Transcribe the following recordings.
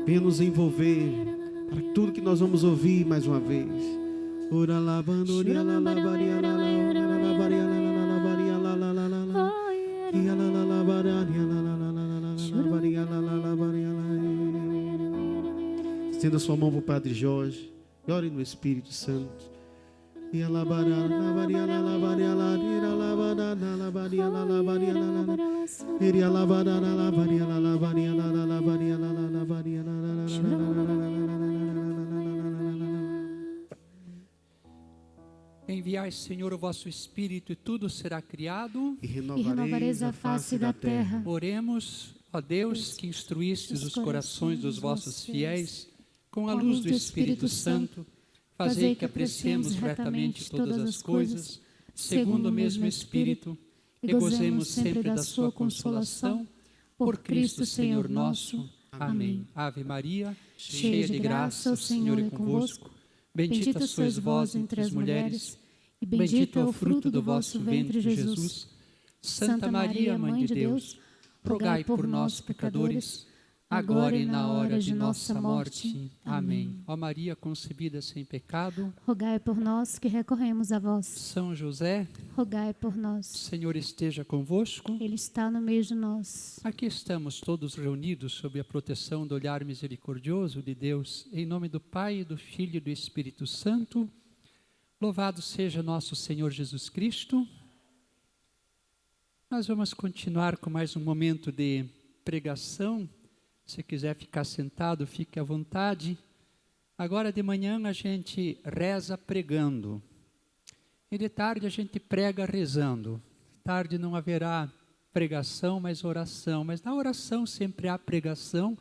Venha nos envolver para tudo que nós vamos ouvir mais uma vez. Estenda sua mão para o Padre Jorge e ore no Espírito Santo. Enviai, Senhor, o vosso Espírito e tudo será criado. E renovareis a face da terra. Oremos, ó Deus, que instruístes os corações dos vossos fiéis com a luz do Espírito Santo. Fazei que apreciemos retamente todas as coisas, segundo o mesmo Espírito, e gozemos sempre da sua consolação. Por Cristo, Senhor nosso. Amém. Ave Maria, cheia de graça, o Senhor é convosco. Bendita sois vós entre as mulheres, e bendito é o fruto do vosso ventre, Jesus. Santa Maria, Mãe de Deus, rogai por nós, pecadores, agora e na hora de nossa morte. Amém. Ó Maria concebida sem pecado, rogai por nós que recorremos a vós. São José, rogai por nós. O Senhor esteja convosco. Ele está no meio de nós. Aqui estamos todos reunidos sob a proteção do olhar misericordioso de Deus, em nome do Pai, do Filho e do Espírito Santo. Louvado seja nosso Senhor Jesus Cristo. Nós vamos continuar com mais um momento de pregação. Se quiser ficar sentado, fique à vontade. Agora de manhã a gente reza pregando. E de tarde a gente prega rezando. De tarde não haverá pregação, mas oração. Mas na oração sempre há pregação.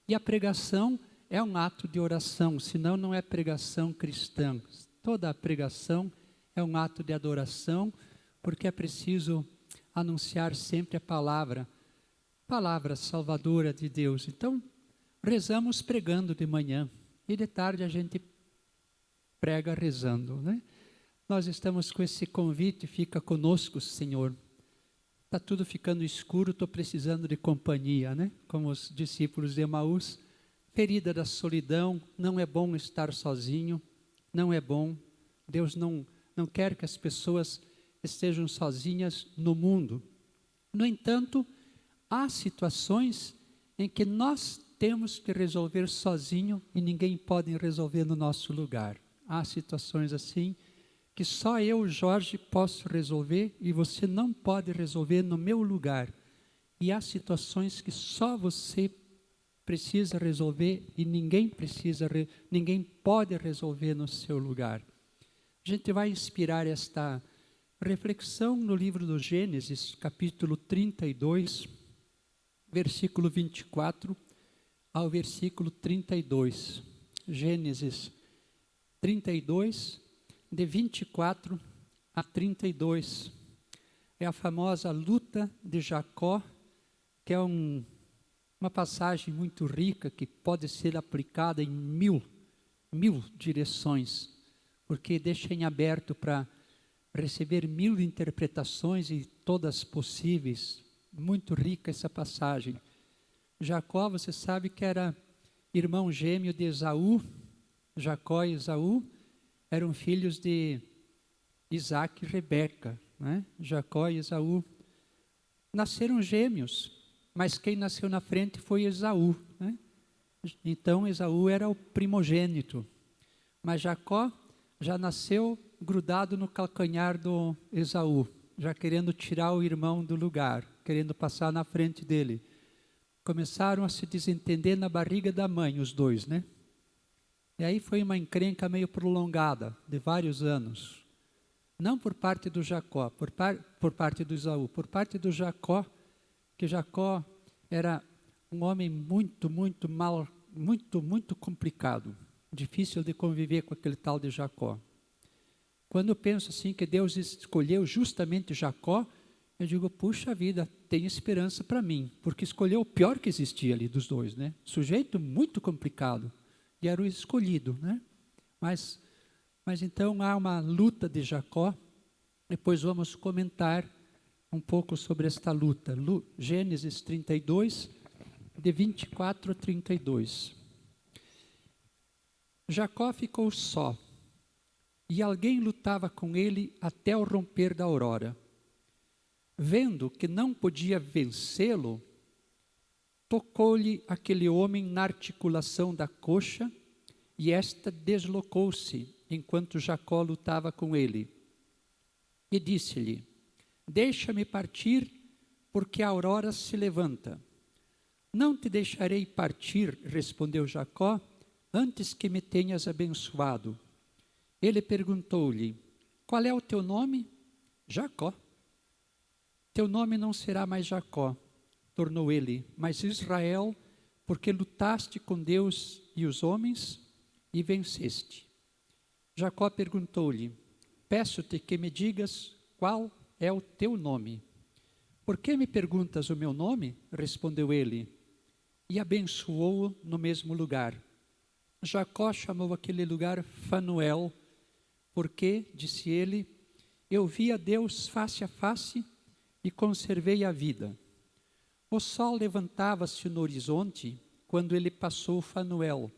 E a pregação é um ato de oração, senão não é pregação cristã. Toda a pregação é um ato de adoração, porque é preciso anunciar sempre a palavra salvadora de Deus. Então, rezamos pregando de manhã e de tarde a gente prega rezando, né? Nós estamos com esse convite, fica conosco, Senhor. Está tudo ficando escuro, estou precisando de companhia, né? Como os discípulos de Emaús, ferida da solidão, não é bom estar sozinho, não é bom. Deus não quer que as pessoas estejam sozinhas no mundo. No entanto, há situações em que nós temos que resolver sozinho e ninguém pode resolver no nosso lugar. Há situações assim que só eu, Jorge, posso resolver e você não pode resolver no meu lugar. E há situações que só você precisa resolver e ninguém pode resolver no seu lugar. A gente vai inspirar esta reflexão no livro do Gênesis, capítulo 32, versículo 24 ao versículo 32. Gênesis 32, de 24 a 32. É a famosa luta de Jacó, que é uma passagem muito rica, que pode ser aplicada em mil direções, porque deixa em aberto para receber 1000 interpretações e todas possíveis. Muito rica essa passagem. Jacó, você sabe que era irmão gêmeo de Esaú. Jacó e Esaú eram filhos de Isaac e Rebeca, né? Jacó e Esaú nasceram gêmeos, mas quem nasceu na frente foi Esaú, né? Então Esaú era o primogênito, mas Jacó já nasceu grudado no calcanhar do Esaú, já querendo tirar o irmão do lugar, querendo passar na frente dele. Começaram a se desentender na barriga da mãe, os dois, né? E aí foi uma encrenca meio prolongada, de vários anos. Não por parte do Jacó, por parte do Esaú, por parte do Jacó, que Jacó era um homem muito complicado, difícil de conviver com aquele tal de Jacó. Quando eu penso assim que Deus escolheu justamente Jacó, eu digo, puxa vida, tem esperança para mim, porque escolheu o pior que existia ali dos dois, né? Sujeito muito complicado, e era o escolhido, né? Mas então há uma luta de Jacó, depois vamos comentar um pouco sobre esta luta. Gênesis 32, de 24 a 32. Jacó ficou só, e alguém lutava com ele até o romper da aurora. Vendo que não podia vencê-lo, tocou-lhe aquele homem na articulação da coxa, e esta deslocou-se, enquanto Jacó lutava com ele. E disse-lhe: deixa-me partir, porque a aurora se levanta. Não te deixarei partir, respondeu Jacó, antes que me tenhas abençoado. Ele perguntou-lhe: qual é o teu nome? Jacó. Teu nome não será mais Jacó, tornou ele, mas Israel, porque lutaste com Deus e os homens e venceste. Jacó perguntou-lhe: peço-te que me digas qual é o teu nome. Por que me perguntas o meu nome? Respondeu ele, e abençoou-o no mesmo lugar. Jacó chamou aquele lugar Fanuel, porque, disse ele, eu vi a Deus face a face e conservei a vida. O sol levantava-se no horizonte quando ele passou Fanuel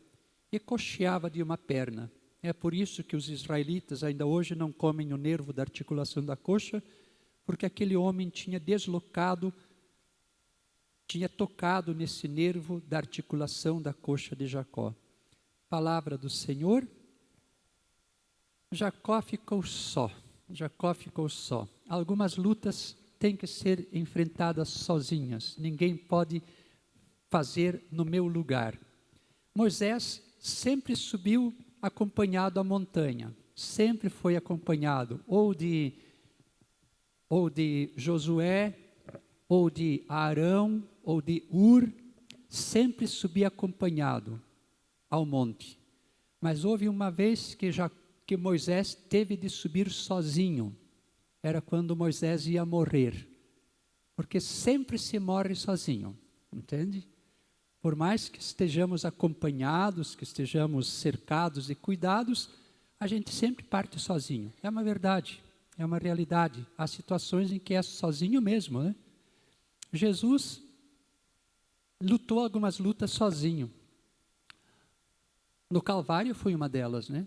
e coxeava de uma perna. É por isso que os israelitas ainda hoje não comem o nervo da articulação da coxa, porque aquele homem tinha tocado nesse nervo da articulação da coxa de Jacó. Palavra do Senhor. Jacó ficou só. Algumas lutas têm que ser enfrentadas sozinhas. Ninguém pode fazer no meu lugar. Moisés sempre subiu acompanhado à montanha. Sempre foi acompanhado ou de Josué, ou de Arão, ou de Ur. Sempre subia acompanhado ao monte. Mas houve uma vez que Moisés teve de subir sozinho. Era quando Moisés ia morrer. Porque sempre se morre sozinho, entende? Por mais que estejamos acompanhados, que estejamos cercados e cuidados, a gente sempre parte sozinho. É uma verdade, é uma realidade. Há situações em que é sozinho mesmo, né? Jesus lutou algumas lutas sozinho. No Calvário foi uma delas, né?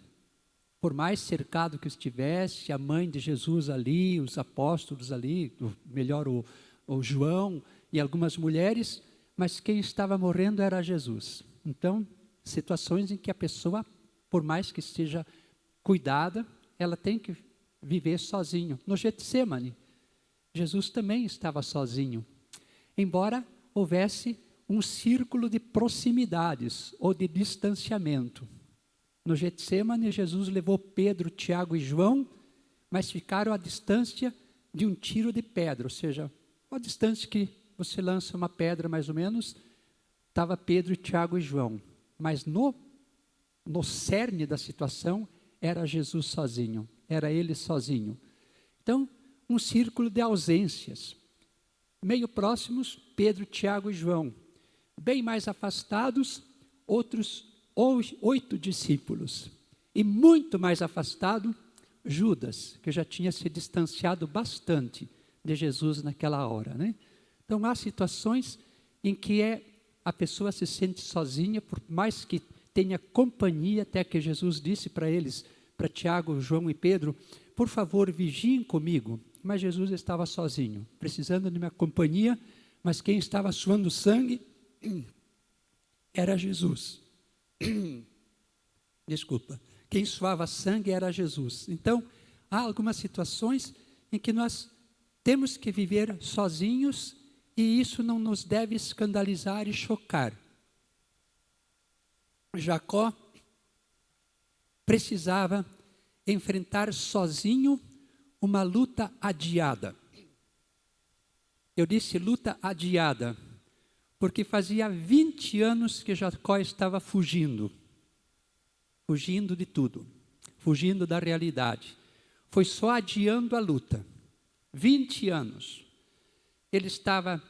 Por mais cercado que estivesse, a mãe de Jesus ali, os apóstolos ali, o João e algumas mulheres, mas quem estava morrendo era Jesus. Então, situações em que a pessoa, por mais que esteja cuidada, ela tem que viver sozinho. No Getsêmani, Jesus também estava sozinho, embora houvesse um círculo de proximidades ou de distanciamento. No Getsêmani, Jesus levou Pedro, Tiago e João, mas ficaram à distância de um tiro de pedra, ou seja, a distância que você lança uma pedra mais ou menos, estava Pedro, Tiago e João. Mas no cerne da situação, era Jesus sozinho, era ele sozinho. Então, um círculo de ausências. Meio próximos, Pedro, Tiago e João. Bem mais afastados, outros 8 discípulos. E muito mais afastado, Judas, que já tinha se distanciado bastante de Jesus naquela hora, né? Então, há situações em que a pessoa se sente sozinha, por mais que tenha companhia, até que Jesus disse para eles, para Tiago, João e Pedro, por favor, vigiem comigo. Mas Jesus estava sozinho, precisando de uma companhia, mas quem estava suando sangue era Jesus. Desculpa. Quem suava sangue era Jesus. Então, há algumas situações em que nós temos que viver sozinhos e isso não nos deve escandalizar e chocar. Jacó precisava enfrentar sozinho uma luta adiada. Eu disse luta adiada, porque fazia 20 anos que Jacó estava fugindo de tudo, fugindo da realidade. Foi só adiando a luta. 20 anos. Ele estava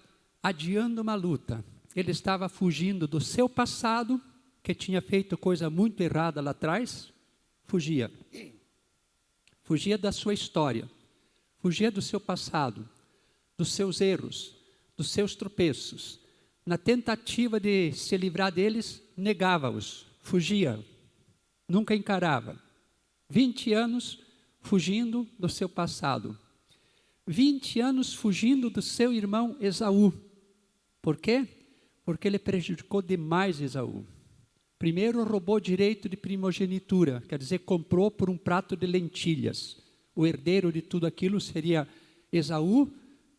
adiando uma luta. Ele estava fugindo do seu passado, que tinha feito coisa muito errada lá atrás. Fugia da sua história, fugia do seu passado, dos seus erros, dos seus tropeços, na tentativa de se livrar deles, negava-os, fugia, nunca encarava. 20 anos fugindo do seu passado. 20 anos fugindo do seu irmão Esaú. Por quê? Porque ele prejudicou demais Esaú. Primeiro roubou direito de primogenitura, quer dizer, comprou por um prato de lentilhas. O herdeiro de tudo aquilo seria Esaú,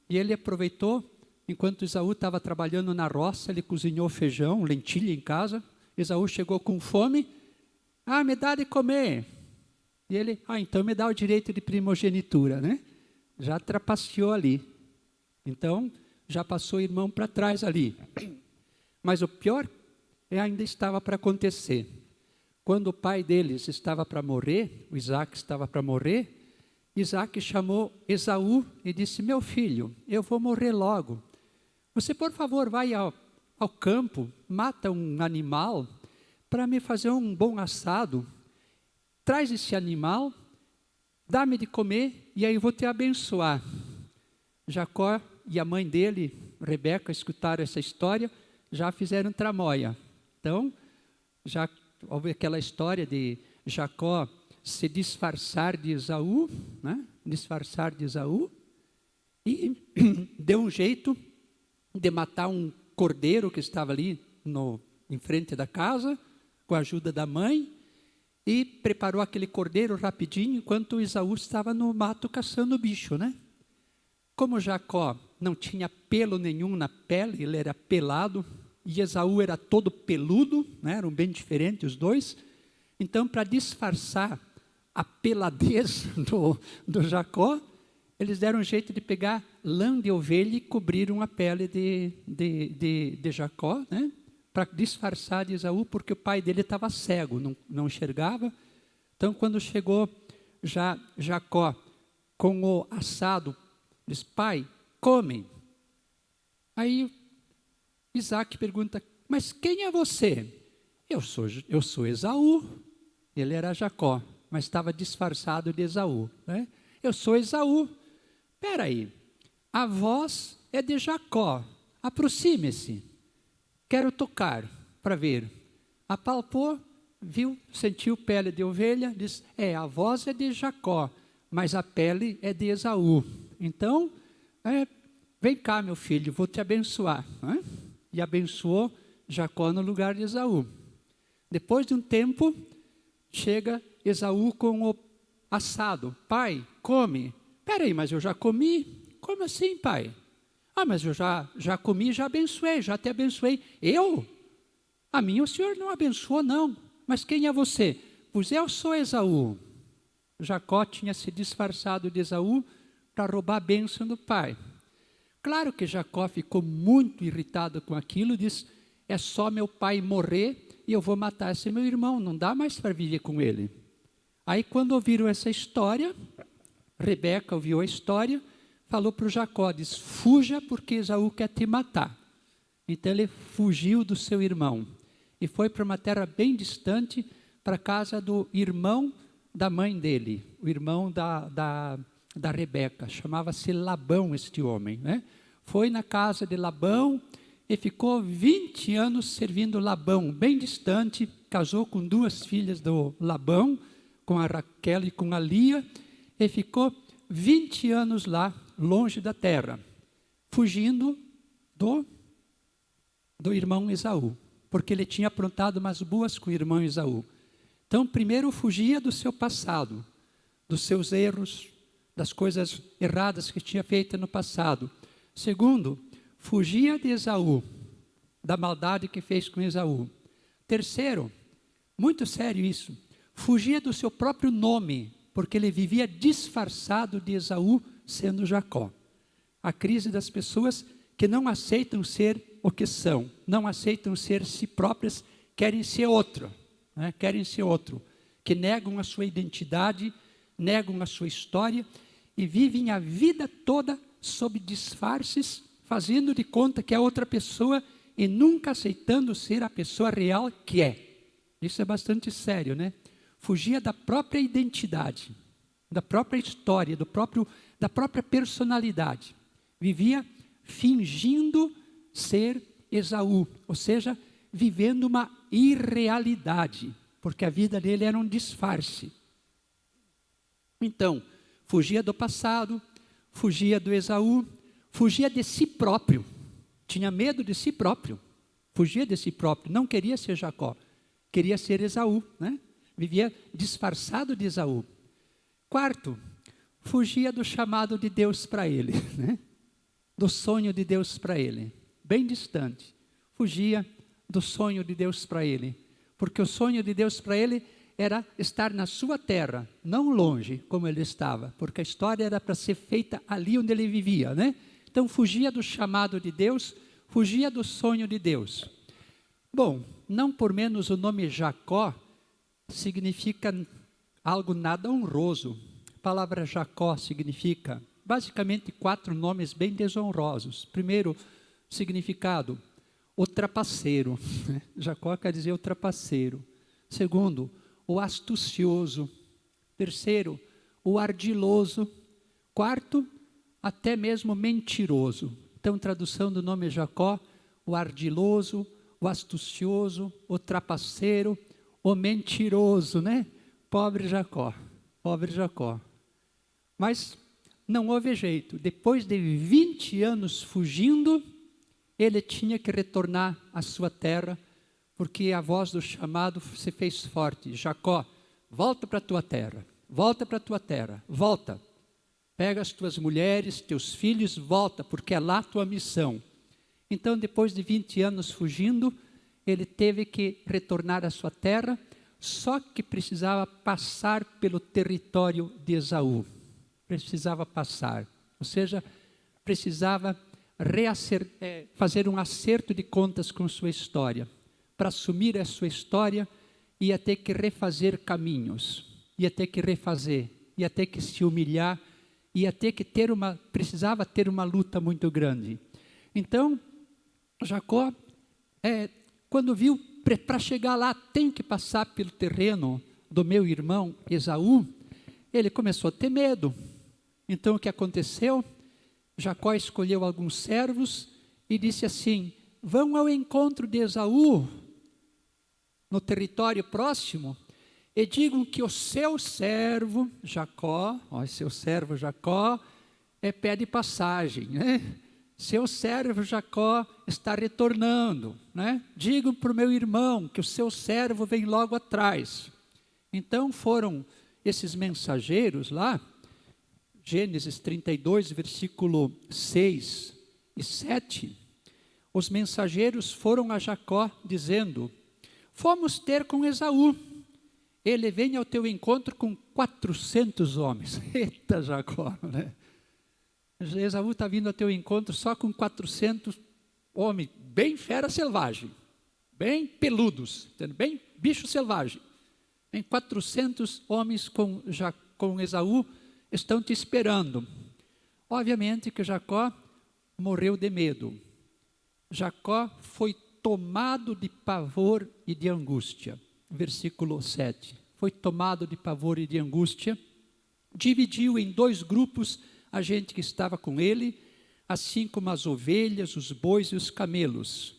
e ele aproveitou, enquanto Esaú estava trabalhando na roça, ele cozinhou feijão, lentilha em casa. Esaú chegou com fome, me dá de comer. E ele, então me dá o direito de primogenitura, né? Já trapaceou ali. Então, já passou o irmão para trás ali. Mas o pior ainda estava para acontecer. Quando o pai deles estava para morrer, o Isaac estava para morrer, Isaac chamou Esaú e disse, meu filho, eu vou morrer logo. Você, por favor, vai ao campo, mata um animal para me fazer um bom assado. Traz esse animal, dá-me de comer e aí eu vou te abençoar. Jacó e a mãe dele, Rebeca, escutaram essa história, já fizeram tramóia. Então, já houve aquela história de Jacó se disfarçar de Esaú, né? Disfarçar de Esaú, e deu um jeito de matar um cordeiro que estava ali em frente da casa, com a ajuda da mãe, e preparou aquele cordeiro rapidinho, enquanto Esaú estava no mato caçando bicho, né? Como Jacó não tinha pelo nenhum na pele, ele era pelado, e Esaú era todo peludo, né? Eram bem diferentes os dois. Então, para disfarçar a peladez do Jacó, eles deram um jeito de pegar lã de ovelha e cobriram a pele de Jacó, né? Para disfarçar de Esaú, porque o pai dele estava cego, não enxergava. Então, quando chegou Jacó com o assado, disse, pai, come. Aí Isaac pergunta, mas quem é você? Eu sou Esaú. Ele era Jacó, mas estava disfarçado de Esaú, né? Eu sou Esaú. Espera aí, a voz é de Jacó, aproxime-se. Quero tocar para ver. Apalpou, viu, sentiu pele de ovelha, disse, a voz é de Jacó, mas a pele é de Esaú. Então, vem cá, meu filho, vou te abençoar. Né? E abençoou Jacó no lugar de Esaú. Depois de um tempo, chega Esaú com o assado. Pai, come. Espera aí, mas eu já comi. Como assim, pai? Mas eu já comi, já abençoei, já te abençoei. Eu? A mim o senhor não abençoou, não. Mas quem é você? Pois eu sou Esaú. Jacó tinha se disfarçado de Esaú para roubar a bênção do pai. Claro que Jacó ficou muito irritado com aquilo, disse, é só meu pai morrer e eu vou matar esse meu irmão, não dá mais para viver com ele. Aí quando ouviram essa história, Rebeca ouviu a história, falou para o Jacó, disse, fuja porque Esaú quer te matar. Então ele fugiu do seu irmão e foi para uma terra bem distante, para a casa do irmão da mãe dele, o irmão da Rebeca, chamava-se Labão este homem, né? Foi na casa de Labão e ficou 20 anos servindo Labão, bem distante, casou com 2 filhas do Labão, com a Raquel e com a Lia, e ficou 20 anos lá, longe da terra, fugindo do irmão Esaú, porque ele tinha aprontado umas boas com o irmão Esaú. Então, primeiro fugia do seu passado, dos seus erros, das coisas erradas que tinha feito no passado. Segundo, fugia de Esaú, da maldade que fez com Esaú. Terceiro, muito sério isso, fugia do seu próprio nome, porque ele vivia disfarçado de Esaú, sendo Jacó. A crise das pessoas que não aceitam ser o que são, não aceitam ser si próprias, querem ser outro, né? Querem ser outro, que negam a sua identidade, negam a sua história e vivem a vida toda sob disfarces, fazendo de conta que é outra pessoa e nunca aceitando ser a pessoa real que é. Isso é bastante sério, né? Fugia da própria identidade, da própria história, da própria personalidade. Vivia fingindo ser Esaú, ou seja, vivendo uma irrealidade, porque a vida dele era um disfarce. Então, fugia do passado, fugia do Esaú, fugia de si próprio, tinha medo de si próprio, fugia de si próprio, não queria ser Jacó, queria ser Esaú, né? Vivia disfarçado de Esaú. Quarto, fugia do chamado de Deus para ele, né? Do sonho de Deus para ele, bem distante. Fugia do sonho de Deus para ele, porque o sonho de Deus para ele era estar na sua terra, não longe como ele estava, porque a história era para ser feita ali onde ele vivia, né? Então fugia do chamado de Deus, fugia do sonho de Deus. Bom, não por menos o nome Jacó significa algo nada honroso. A palavra Jacó significa basicamente 4 nomes bem desonrosos. Primeiro, significado, o trapaceiro. Jacó quer dizer o trapaceiro. Segundo, o astucioso. Terceiro, o ardiloso. Quarto, até mesmo mentiroso. Então, tradução do nome Jacó, o ardiloso, o astucioso, o trapaceiro, o mentiroso, né? Pobre Jacó, pobre Jacó. Mas não houve jeito. Depois de 20 anos fugindo, ele tinha que retornar à sua terra, porque a voz do chamado se fez forte. Jacó, volta para a tua terra, volta para a tua terra, volta. Pega as tuas mulheres, teus filhos, volta, porque é lá a tua missão. Então, depois de 20 anos fugindo, ele teve que retornar à sua terra, só que precisava passar pelo território de Esaú. Precisava passar, ou seja, precisava fazer um acerto de contas com sua história. Para assumir a sua história, ia ter que refazer caminhos, ia ter que refazer, ia ter que se humilhar, ia ter que precisava ter uma luta muito grande. Então, Jacó, quando viu, para chegar lá, tem que passar pelo terreno do meu irmão Esaú, ele começou a ter medo. Então, o que aconteceu? Jacó escolheu alguns servos e disse assim: vão ao encontro de Esaú, no território próximo, e digam que o seu servo Jacó, seu servo Jacó, pede passagem, né? Seu servo Jacó está retornando, né? Digam para o meu irmão que o seu servo vem logo atrás. Então foram esses mensageiros lá, Gênesis 32, versículo 6 e 7, os mensageiros foram a Jacó dizendo: fomos ter com Esaú, ele vem ao teu encontro com 400 homens. Eita, Jacó, né? Esaú está vindo ao teu encontro só com 400 homens, bem fera selvagem, bem peludos, bem bicho selvagem. Em 400 homens com Esaú estão te esperando. Obviamente que Jacó morreu de medo. Jacó foi tomado de pavor e de angústia. Versículo 7. Foi tomado de pavor e de angústia. Dividiu em 2 grupos a gente que estava com ele, assim como as ovelhas, os bois e os camelos.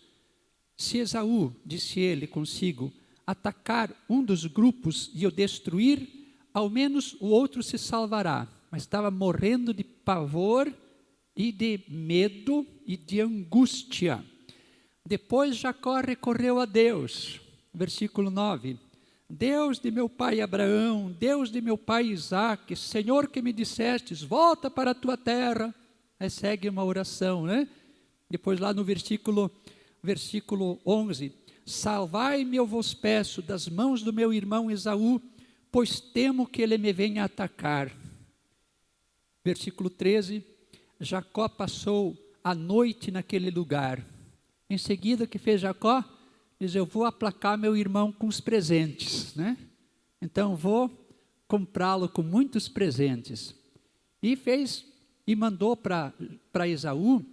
Se Esaú, disse ele consigo, atacar um dos grupos e o destruir, ao menos o outro se salvará. Mas estava morrendo de pavor e de medo e de angústia. Depois Jacó recorreu a Deus. Versículo 9. Deus de meu pai Abraão, Deus de meu pai Isaque, Senhor que me dissestes, volta para a tua terra. Aí segue uma oração, né? Depois lá no versículo 11. Salvai-me, eu vos peço, das mãos do meu irmão Esaú, pois temo que ele me venha atacar. Versículo 13. Jacó passou a noite naquele lugar. Em seguida, o que fez Jacó? Diz: eu vou aplacar meu irmão com os presentes, né? Então vou comprá-lo com muitos presentes. E mandou para Esaú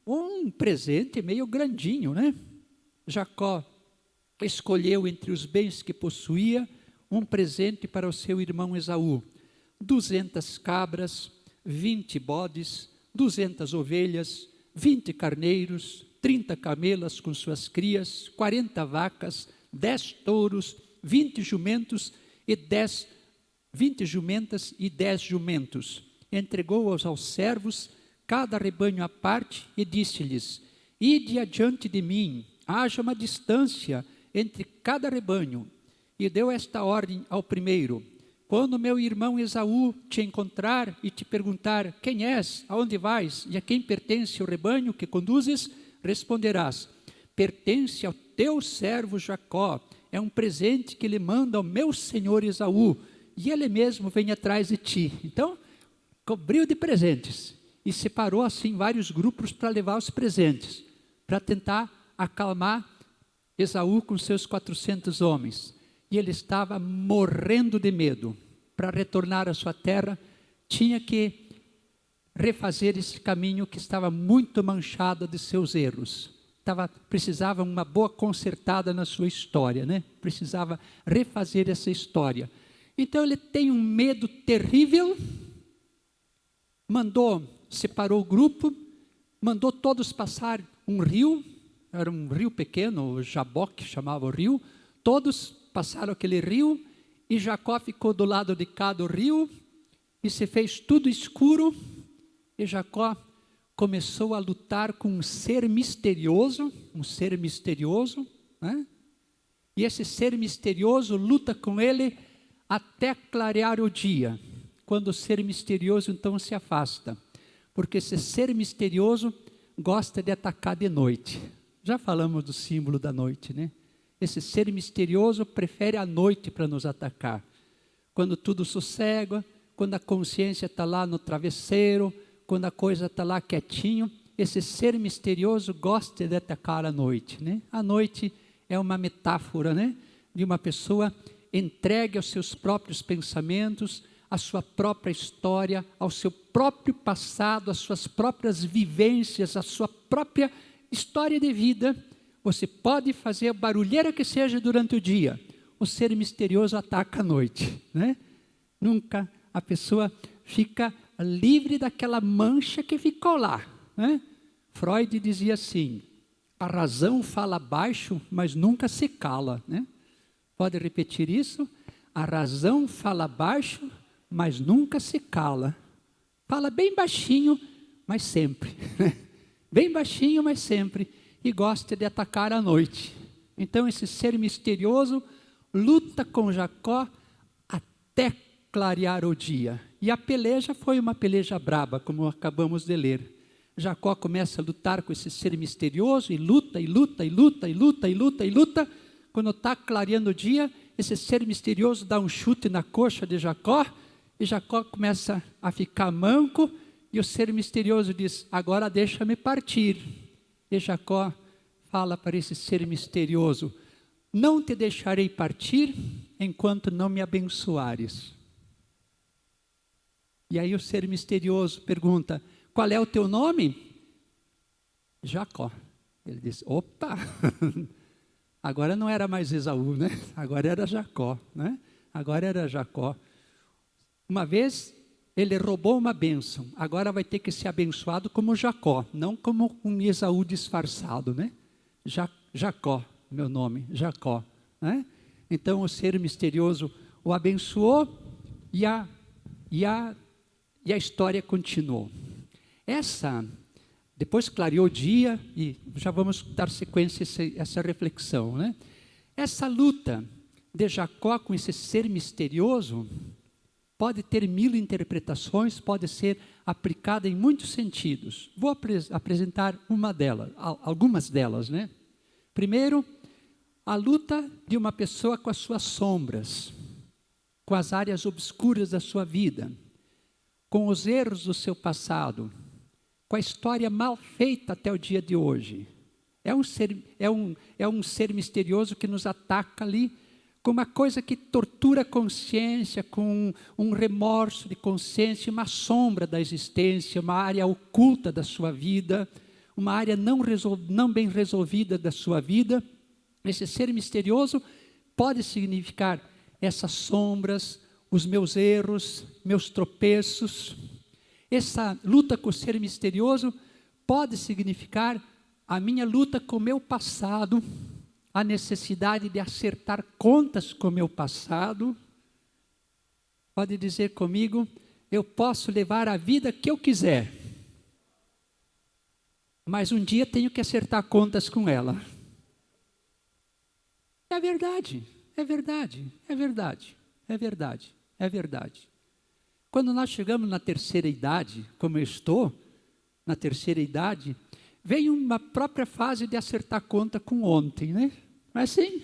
um presente meio grandinho, né? Jacó escolheu entre os bens que possuía um presente para o seu irmão Esaú: 200 cabras, 20 bodes, 200 ovelhas, 20 carneiros, 30 camelas com suas crias, 40 vacas, 10 touros, 20 jumentos e 20 jumentas e 10 jumentos. Entregou-os aos servos, cada rebanho à parte, e disse-lhes: ide adiante de mim, haja uma distância entre cada rebanho. E deu esta ordem ao primeiro: quando meu irmão Esaú te encontrar e te perguntar: quem és, aonde vais e a quem pertence o rebanho que conduzes, responderás: pertence ao teu servo Jacó, é um presente que ele manda ao meu senhor Esaú, e ele mesmo vem atrás de ti. Então, cobriu de presentes e separou assim vários grupos para levar os presentes, para tentar acalmar Esaú com seus 400 homens. E ele estava morrendo de medo. Para retornar à sua terra, tinha que refazer esse caminho que estava muito manchado de seus erros. Precisava uma boa consertada na sua história, né? Precisava refazer essa história. Então ele tem um medo terrível, separou o grupo, mandou todos passar um rio, era um rio pequeno, o Jaboque chamava o rio, todos passaram aquele rio, e Jacó ficou do lado de cada rio, e se fez tudo escuro, e Jacó começou a lutar com um ser misterioso, né? E esse ser misterioso luta com ele até clarear o dia, quando o ser misterioso então se afasta, porque esse ser misterioso gosta de atacar de noite. Já falamos do símbolo da noite, né? Esse ser misterioso prefere a noite para nos atacar. Quando tudo sossega, quando a consciência está lá no travesseiro, quando a coisa está lá quietinho, esse ser misterioso gosta de atacar à noite, né? A noite é uma metáfora, né? De uma pessoa entregue aos seus próprios pensamentos, à sua própria história, ao seu próprio passado, às suas próprias vivências, à sua própria história de vida. Você pode fazer a barulheira que seja durante o dia, o ser misterioso ataca à noite, né? Nunca a pessoa fica livre daquela mancha que ficou lá, né? Freud dizia assim: a razão fala baixo, mas nunca se cala, né? Pode repetir isso? A razão fala baixo, mas nunca se cala. Fala bem baixinho, mas sempre. Bem baixinho, mas sempre. E gosta de atacar à noite. Então esse ser misterioso luta com Jacó até clarear o dia. E a peleja foi uma peleja braba, como acabamos de ler. Jacó começa a lutar com esse ser misterioso e luta, e luta, e luta, e luta, e luta, e luta. Quando está clareando o dia, esse ser misterioso dá um chute na coxa de Jacó, e Jacó começa a ficar manco, e o ser misterioso diz: agora deixa-me partir. E Jacó fala para esse ser misterioso: não te deixarei partir enquanto não me abençoares. E aí o ser misterioso pergunta: qual é o teu nome? Jacó. Ele diz: opa, agora não era mais Esaú, né? Agora era Jacó, né? Agora era Jacó. Uma vez ele roubou uma bênção, agora vai ter que ser abençoado como Jacó, não como um Esaú disfarçado, né? Jacó, meu nome, Jacó, né? Então o ser misterioso o abençoou e a história continuou. Depois clareou o dia e já vamos dar sequência a essa reflexão, né? Essa luta de Jacó com esse ser misterioso pode ter 1000 interpretações, pode ser aplicada em muitos sentidos. Vou apresentar algumas delas, né? Primeiro, a luta de uma pessoa com as suas sombras, com as áreas obscuras da sua vida, com os erros do seu passado, com a história mal feita até o dia de hoje. É um ser misterioso que nos ataca ali, com uma coisa que tortura a consciência, com um remorso de consciência, uma sombra da existência, uma área oculta da sua vida, uma área não bem resolvida da sua vida. Esse ser misterioso pode significar essas sombras, os meus erros, meus tropeços. Essa luta com o ser misterioso pode significar a minha luta com o meu passado, a necessidade de acertar contas com o meu passado, pode dizer comigo, eu posso levar a vida que eu quiser, mas um dia tenho que acertar contas com ela. É verdade, é verdade, é verdade, é verdade, é verdade. Quando nós chegamos na terceira idade, como eu estou, na terceira idade, vem uma própria fase de acertar conta com ontem, né? Mas sim,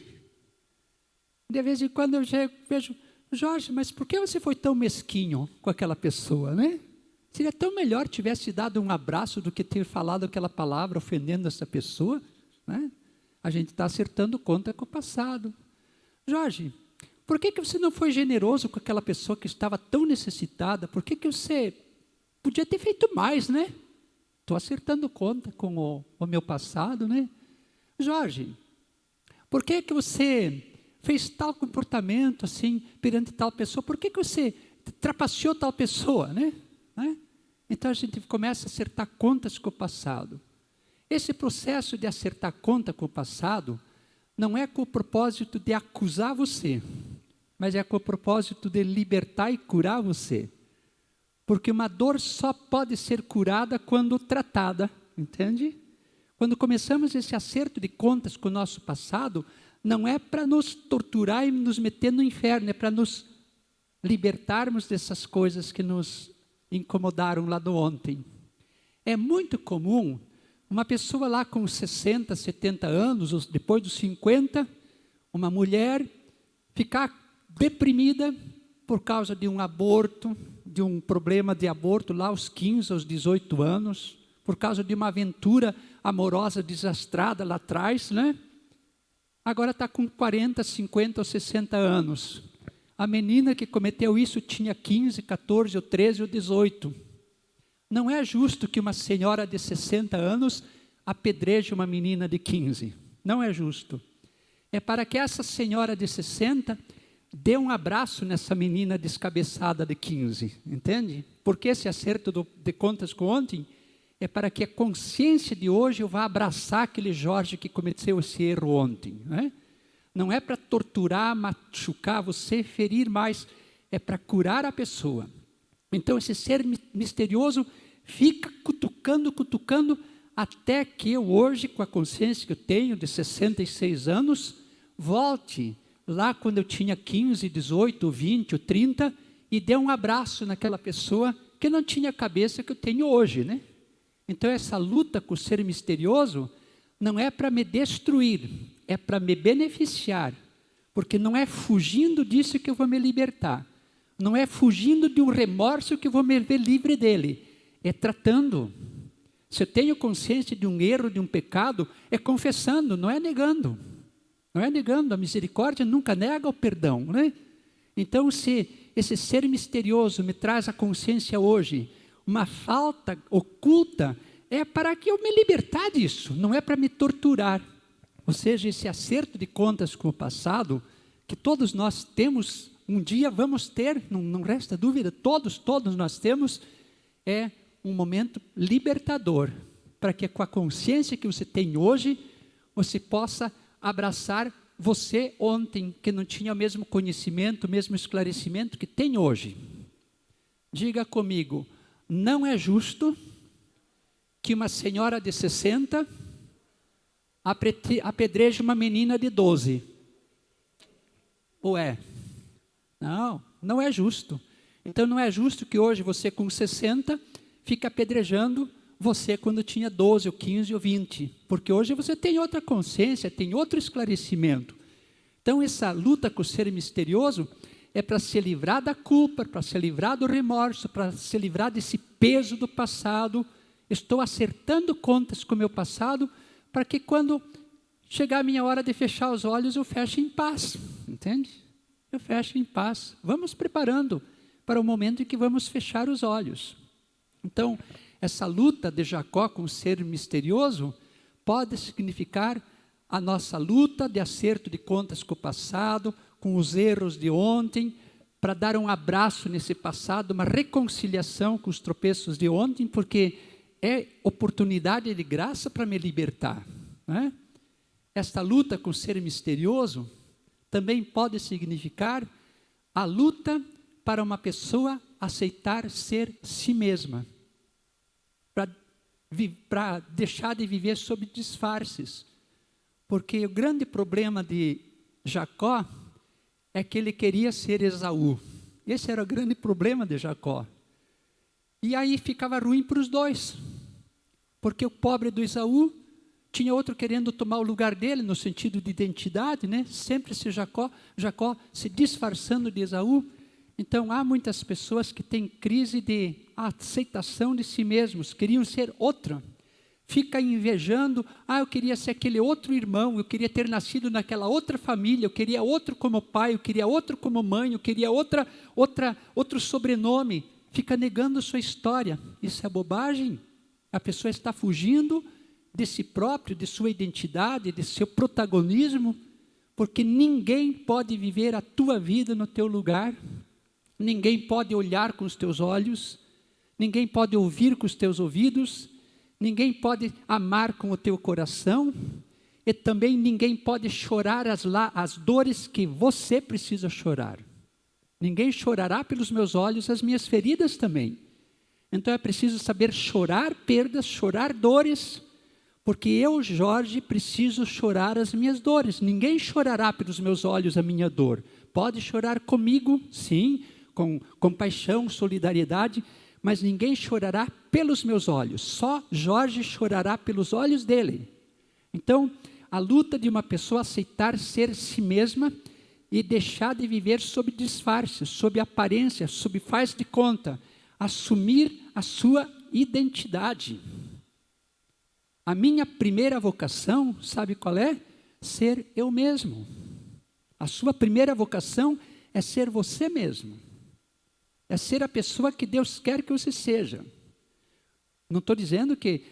de vez em quando eu vejo, Jorge, mas por que você foi tão mesquinho com aquela pessoa, né? Seria tão melhor tivesse dado um abraço do que ter falado aquela palavra ofendendo essa pessoa, né? A gente está acertando conta com o passado. Jorge, por que você não foi generoso com aquela pessoa que estava tão necessitada? Por que você podia ter feito mais, né? Estou acertando conta com o meu passado, né? Jorge, por que você fez tal comportamento assim perante tal pessoa? Por que você trapaceou tal pessoa, né? Então a gente começa a acertar contas com o passado. Esse processo de acertar conta com o passado não é com o propósito de acusar você, mas é com o propósito de libertar e curar você. Porque uma dor só pode ser curada quando tratada, entende? Quando começamos esse acerto de contas com o nosso passado, não é para nos torturar e nos meter no inferno, é para nos libertarmos dessas coisas que nos incomodaram lá do ontem. É muito comum uma pessoa lá com 60, 70 anos, ou depois dos 50, uma mulher ficar deprimida por causa de um aborto, de um problema de aborto lá aos 15, aos 18 anos, por causa de uma aventura amorosa desastrada lá atrás, né? Agora está com 40, 50 ou 60 anos. A menina que cometeu isso tinha 15, 14, ou 13 ou 18. Não é justo que uma senhora de 60 anos apedreje uma menina de 15. Não é justo. É para que essa senhora de 60 dê um abraço nessa menina descabeçada de 15. Entende? Porque esse acerto de contas com ontem é para que a consciência de hoje vá abraçar aquele Jorge que cometeu esse erro ontem, né? Não é para torturar, machucar você, ferir mais, é para curar a pessoa. Então esse ser misterioso fica cutucando, até que eu hoje, com a consciência que eu tenho de 66 anos, volte lá quando eu tinha 15, 18, 20 ou 30 e dê um abraço naquela pessoa que não tinha a cabeça que eu tenho hoje, né? Então essa luta com o ser misterioso não é para me destruir, é para me beneficiar, porque não é fugindo disso que eu vou me libertar, não é fugindo de um remorso que eu vou me ver livre dele, é tratando. Se eu tenho consciência de um erro, de um pecado, é confessando, não é negando. Não é negando, a misericórdia nunca nega o perdão, né? Então se esse ser misterioso me traz a consciência hoje, uma falta oculta, é para que eu me libertar disso, não é para me torturar. Ou seja, esse acerto de contas com o passado, que todos nós temos, um dia vamos ter, não resta dúvida, todos nós temos, é um momento libertador, para que com a consciência que você tem hoje, você possa abraçar você ontem, que não tinha o mesmo conhecimento, o mesmo esclarecimento que tem hoje. Diga comigo, não é justo que uma senhora de 60 apedreje uma menina de 12. Ou é? Não, não é justo. Então não é justo que hoje você com 60 fique apedrejando você quando tinha 12, ou 15, ou 20. Porque hoje você tem outra consciência, tem outro esclarecimento. Então essa luta com o ser misterioso é para se livrar da culpa, para se livrar do remorso, para se livrar desse peso do passado. Estou acertando contas com o meu passado, para que quando chegar a minha hora de fechar os olhos, eu feche em paz, entende? Eu fecho em paz. Vamos preparando para o momento em que vamos fechar os olhos. Então, essa luta de Jacó com o ser misterioso pode significar a nossa luta de acerto de contas com o passado, com os erros de ontem, para dar um abraço nesse passado, uma reconciliação com os tropeços de ontem, porque é oportunidade de graça para me libertar, né? Esta luta com o ser misterioso também pode significar a luta para uma pessoa aceitar ser si mesma, para deixar de viver sob disfarces. Porque o grande problema de Jacó é que ele queria ser Esaú. Esse era o grande problema de Jacó. E aí ficava ruim para os dois, porque o pobre do Esaú tinha outro querendo tomar o lugar dele, no sentido de identidade, né? Sempre se Jacó se disfarçando de Esaú. Então, há muitas pessoas que têm crise de aceitação de si mesmos, queriam ser outra. Fica invejando, eu queria ser aquele outro irmão, eu queria ter nascido naquela outra família, eu queria outro como pai, eu queria outro como mãe, eu queria outro sobrenome. Fica negando sua história. Isso é bobagem. A pessoa está fugindo de si próprio, de sua identidade, de seu protagonismo, porque ninguém pode viver a tua vida no teu lugar, ninguém pode olhar com os teus olhos, ninguém pode ouvir com os teus ouvidos, ninguém pode amar com o teu coração, e também ninguém pode chorar as dores que você precisa chorar. Ninguém chorará pelos meus olhos as minhas feridas também. Então é preciso saber chorar perdas, chorar dores, porque eu, Jorge, preciso chorar as minhas dores. Ninguém chorará pelos meus olhos a minha dor. Pode chorar comigo, sim, com compaixão, solidariedade, mas ninguém chorará pelos meus olhos. Só Jorge chorará pelos olhos dele. Então, a luta de uma pessoa aceitar ser si mesma e deixar de viver sob disfarce, sob aparência, sob faz de conta, assumir a sua identidade. A minha primeira vocação, sabe qual é? Ser eu mesmo. A sua primeira vocação é ser você mesmo. É ser a pessoa que Deus quer que você seja. Não estou dizendo que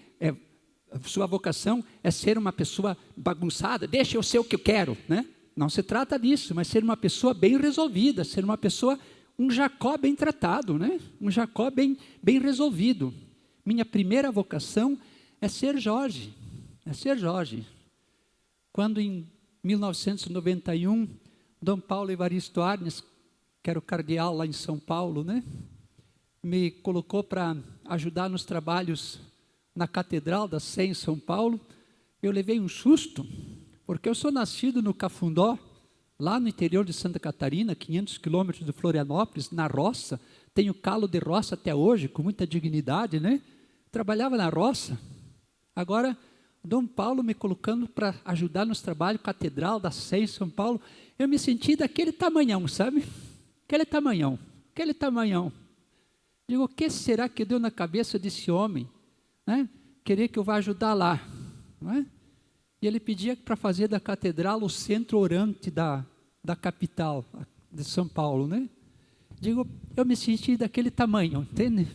a sua vocação é ser uma pessoa bagunçada, deixa eu ser o que eu quero, né? Não se trata disso, mas ser uma pessoa bem resolvida, ser uma pessoa, um Jacó bem tratado, né? Um Jacó bem resolvido. Minha primeira vocação é ser Jorge, é ser Jorge. Quando em 1991, Dom Paulo Evaristo Arnes, que era o cardeal lá em São Paulo, né, me colocou para ajudar nos trabalhos na Catedral da Sé em São Paulo, eu levei um susto, porque eu sou nascido no Cafundó, lá no interior de Santa Catarina, 500 quilômetros de Florianópolis, na roça, tenho calo de roça até hoje, com muita dignidade, né? Trabalhava na roça. Agora, Dom Paulo me colocando para ajudar nos trabalhos, Catedral da Sé em São Paulo, eu me senti daquele tamanhão, sabe? Aquele tamanhão. Digo, o que será que deu na cabeça desse homem, né? Querer que eu vá ajudar lá, não é? E ele pedia para fazer da catedral o centro orante da capital de São Paulo, né? Digo, eu me senti daquele tamanho, entende?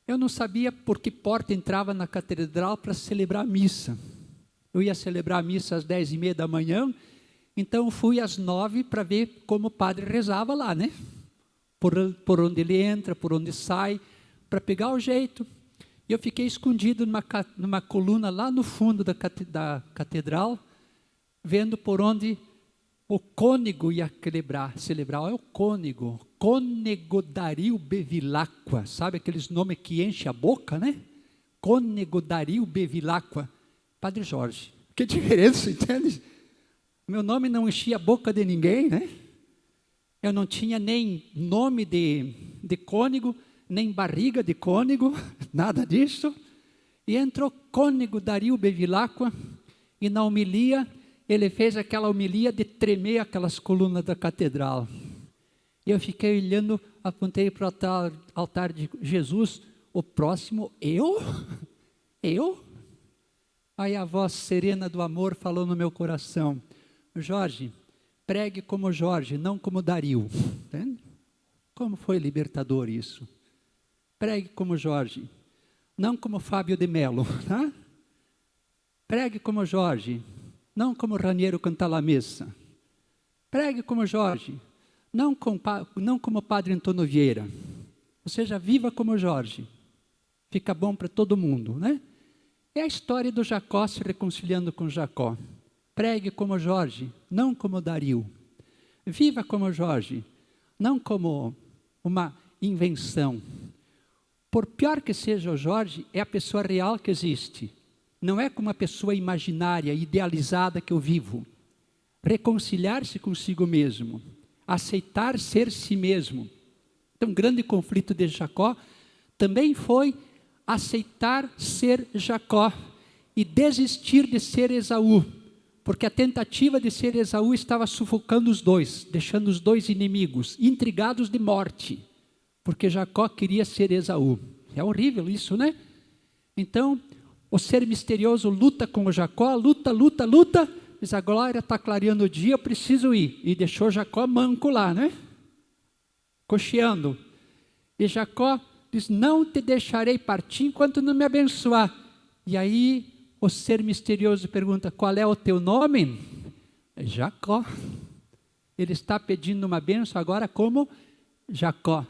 Eu não sabia por que porta entrava na catedral para celebrar a missa. Eu ia celebrar a missa às 10h30 da manhã, então fui às 9 para ver como o padre rezava lá, né? Por onde ele entra, por onde sai, para pegar o jeito. E eu fiquei escondido numa coluna lá no fundo da catedral, vendo por onde o cônego ia celebrar. É o cônego Dario Bevilacqua, sabe aqueles nomes que enchem a boca, né? Cônego Dario Bevilacqua, Padre Jorge. Que diferença, entende? Meu nome não enchia a boca de ninguém, né? Eu não tinha nem nome de cônego, nem barriga de cônego, nada disso. E entrou cônego Dario Bevilacqua, e na homilia, ele fez aquela homilia de tremer aquelas colunas da catedral. E eu fiquei olhando, apontei para o altar de Jesus, o próximo, eu? Eu? Aí a voz serena do amor falou no meu coração, Jorge, pregue como Jorge, não como Dario. Entende? Como foi libertador isso? Pregue como Jorge, não como Fábio de Mello. Tá? Pregue como Jorge, não como Raniero Cantalamessa. Pregue como Jorge, não como Padre Antônio Vieira. Ou seja, viva como Jorge. fica bom para todo mundo, né? É a história do Jacó se reconciliando com Jacó. Pregue como Jorge, não como Dario. Viva como Jorge, não como uma invenção. Por pior que seja o Jorge, é a pessoa real que existe. Não é como uma pessoa imaginária, idealizada que eu vivo. Reconciliar-se consigo mesmo, aceitar ser si mesmo. Então, um grande conflito de Jacó também foi aceitar ser Jacó e desistir de ser Esaú, porque a tentativa de ser Esaú estava sufocando os dois, deixando os dois inimigos, intrigados de morte, porque Jacó queria ser Esaú. É horrível isso, né? Então, o ser misterioso luta com o Jacó, luta, diz, a glória está clareando o dia, eu preciso ir. E deixou Jacó manco lá, né? Cocheando. E Jacó diz, não te deixarei partir enquanto não me abençoar. E aí o ser misterioso pergunta, qual é o teu nome? É Jacó. Ele está pedindo uma bênção agora como Jacó,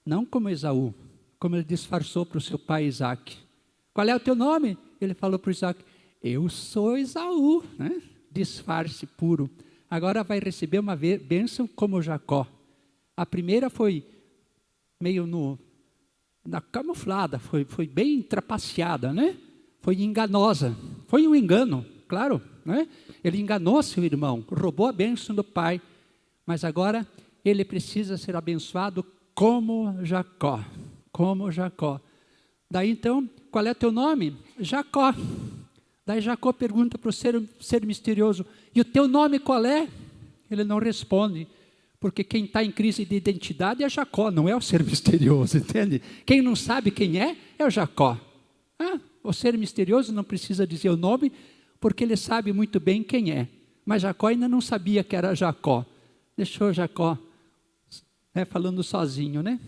não como Esaú, como ele disfarçou para o seu pai Isaac. Qual é o teu nome? Ele falou para Isaac, eu sou Esaú, né? Disfarce puro. Agora vai receber uma bênção como Jacó. A primeira foi meio na camuflada, foi bem trapaceada, né? Foi enganosa, foi um engano, claro, né? Ele enganou seu irmão, roubou a bênção do pai, mas agora ele precisa ser abençoado como Jacó, como Jacó. Daí então, qual é teu nome? Jacó. Daí Jacó pergunta para o ser misterioso, e o teu nome qual é? Ele não responde, porque quem está em crise de identidade é Jacó, não é o ser misterioso, entende? Quem não sabe quem é o Jacó. O ser misterioso não precisa dizer o nome, porque ele sabe muito bem quem é. Mas Jacó ainda não sabia que era Jacó. Deixou Jacó falando sozinho, né?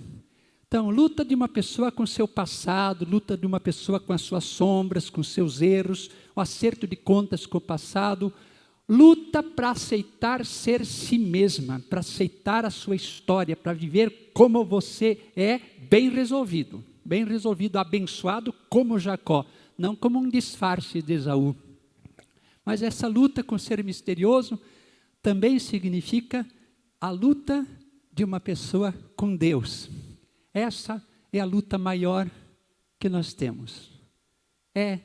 Então, luta de uma pessoa com seu passado, luta de uma pessoa com as suas sombras, com seus erros, o acerto de contas com o passado, luta para aceitar ser si mesma, para aceitar a sua história, para viver como você é, bem resolvido, abençoado como Jacó, não como um disfarce de Esaú. Mas essa luta com o ser misterioso também significa a luta de uma pessoa com Deus. Essa é a luta maior que nós temos. É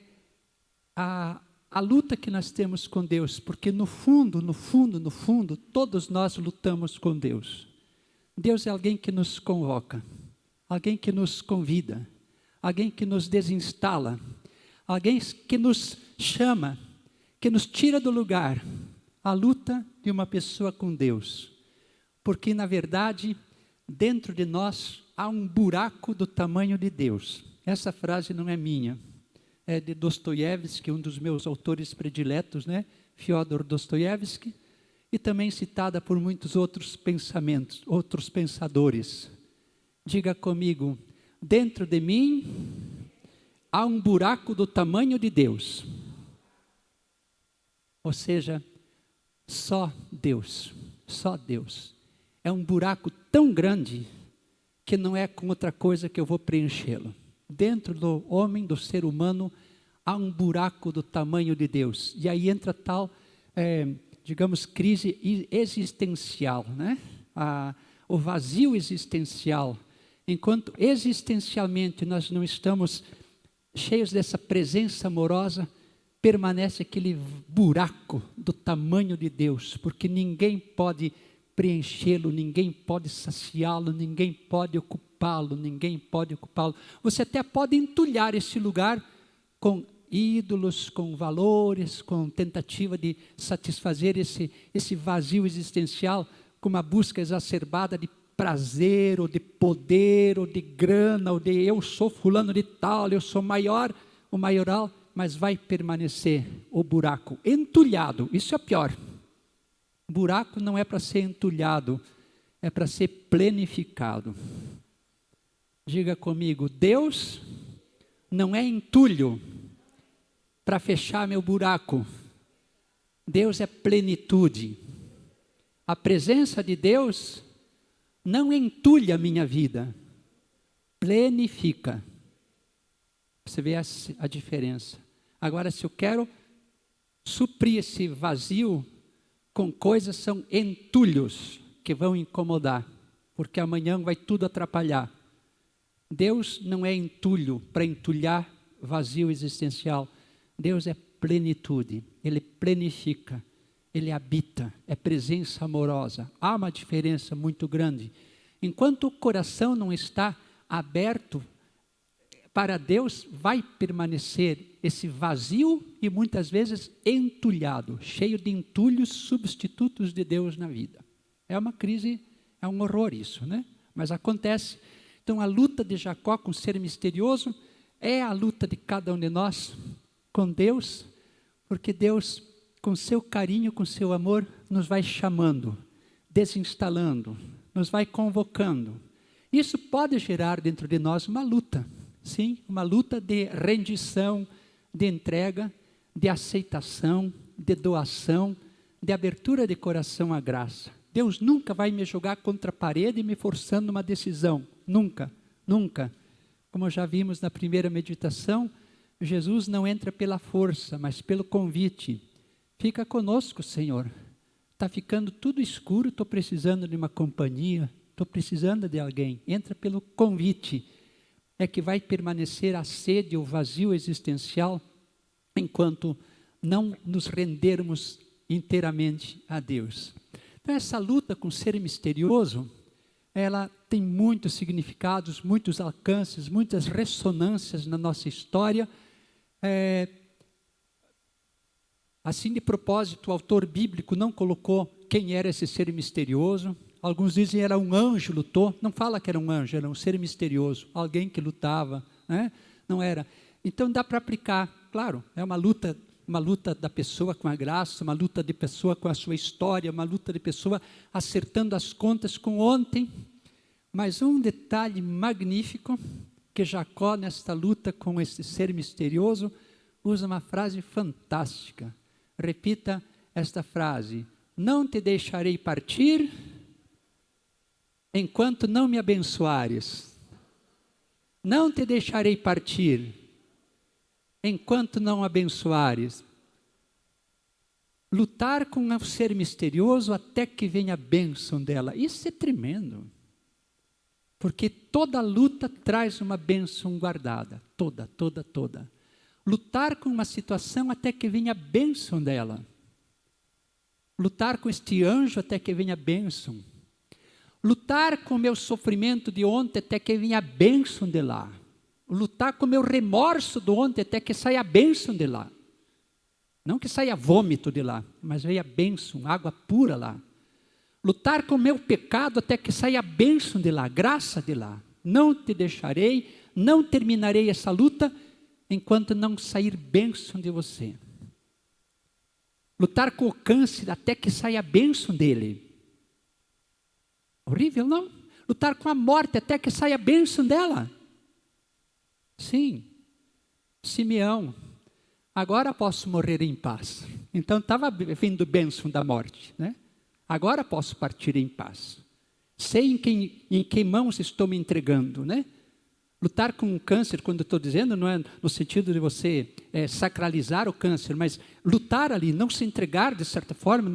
a luta que nós temos com Deus, porque no fundo, todos nós lutamos com Deus. Deus é alguém que nos convoca, alguém que nos convida, alguém que nos desinstala, alguém que nos chama, que nos tira do lugar. A luta de uma pessoa com Deus. Porque, na verdade, dentro de nós há um buraco do tamanho de Deus. Essa frase não é minha, é de Dostoiévski, um dos meus autores prediletos, né? Fyodor Dostoiévski, e também citada por muitos outros pensadores. Diga comigo, dentro de mim há um buraco do tamanho de Deus. Ou seja, só Deus. É um buraco tão grande que não é com outra coisa que eu vou preenchê-lo. Dentro do homem, do ser humano, há um buraco do tamanho de Deus. E aí entra tal, digamos, crise existencial, né? O vazio existencial. Enquanto existencialmente nós não estamos cheios dessa presença amorosa, permanece aquele buraco do tamanho de Deus, porque ninguém pode preenchê-lo, ninguém pode saciá-lo, ninguém pode ocupá-lo. Você até pode entulhar esse lugar com ídolos, com valores, com tentativa de satisfazer esse vazio existencial, com uma busca exacerbada de prazer, ou de poder, ou de grana, ou de eu sou fulano de tal, eu sou maior, o maioral, mas vai permanecer o buraco entulhado. Isso é pior. Buraco não é para ser entulhado, é para ser plenificado. Diga comigo, Deus não é entulho para fechar meu buraco. Deus é plenitude. A presença de Deus não entulha a minha vida, plenifica. Você vê a diferença. Agora, se eu quero suprir esse vazio com coisas, são entulhos que vão incomodar, porque amanhã vai tudo atrapalhar. Deus não é entulho para entulhar vazio existencial. Deus é plenitude, Ele plenifica, Ele habita, é presença amorosa. Há uma diferença muito grande. Enquanto o coração não está aberto para Deus, vai permanecer esse vazio e muitas vezes entulhado, cheio de entulhos substitutos de Deus na vida. É uma crise, é um horror isso, né? Mas acontece. Então a luta de Jacó com o ser misterioso é a luta de cada um de nós com Deus, porque Deus, com seu carinho, com seu amor, nos vai chamando, desinstalando, nos vai convocando. Isso pode gerar dentro de nós uma luta, sim, uma luta de rendição, de entrega, de aceitação, de doação, de abertura de coração à graça. Deus nunca vai me jogar contra a parede me forçando uma decisão, nunca, nunca. Como já vimos na primeira meditação, Jesus não entra pela força, mas pelo convite. Fica conosco, Senhor. Está ficando tudo escuro, estou precisando de uma companhia, estou precisando de alguém. Entra pelo convite. É que vai permanecer a sede, o vazio existencial, enquanto não nos rendermos inteiramente a Deus. Então essa luta com o ser misterioso, ela tem muitos significados, muitos alcances, muitas ressonâncias na nossa história. Assim, de propósito, o autor bíblico não colocou quem era esse ser misterioso. Alguns dizem que era um anjo, lutou. Não fala que era um anjo, era um ser misterioso, alguém que lutava, né? Não era. Então dá para aplicar, claro, é uma luta da pessoa com a graça, uma luta de pessoa com a sua história, uma luta de pessoa acertando as contas com ontem. Mas um detalhe magnífico, que Jacó, nesta luta com esse ser misterioso, usa uma frase fantástica. Repita esta frase: não te deixarei partir enquanto não me abençoares. Não te deixarei partir enquanto não abençoares. Lutar com um ser misterioso até que venha a bênção dela. Isso é tremendo. Porque toda luta traz uma bênção guardada. Toda, toda, toda. Lutar com uma situação até que venha a bênção dela. Lutar com este anjo até que venha a bênção. Lutar com o meu sofrimento de ontem até que venha a bênção de lá. Lutar com o meu remorso de ontem até que saia a bênção de lá. Não que saia vômito de lá, mas venha a bênção, água pura lá. Lutar com o meu pecado até que saia a bênção de lá, graça de lá. Não te deixarei, não terminarei essa luta enquanto não sair bênção de você. Lutar com o câncer até que saia a bênção dele. Horrível, não? Lutar com a morte até que saia a bênção dela. Sim, Simeão, agora posso morrer em paz. Então estava vindo bênção da morte, né? Agora posso partir em paz. Sei em que mãos estou me entregando, né? Lutar com o câncer, quando estou dizendo, não é no sentido de você sacralizar o câncer, mas lutar ali, não se entregar de certa forma,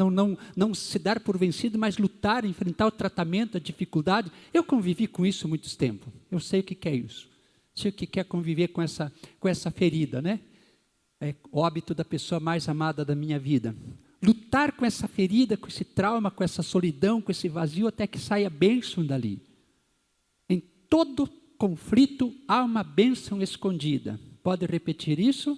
não se dar por vencido, mas lutar, enfrentar o tratamento, a dificuldade. Eu convivi com isso há muito tempo. Eu sei o que é isso. Sei o que é conviver com essa ferida, né? É o óbito da pessoa mais amada da minha vida. Lutar com essa ferida, com esse trauma, com essa solidão, com esse vazio, até que saia a bênção dali. Em todo conflito há uma bênção escondida. Pode repetir isso?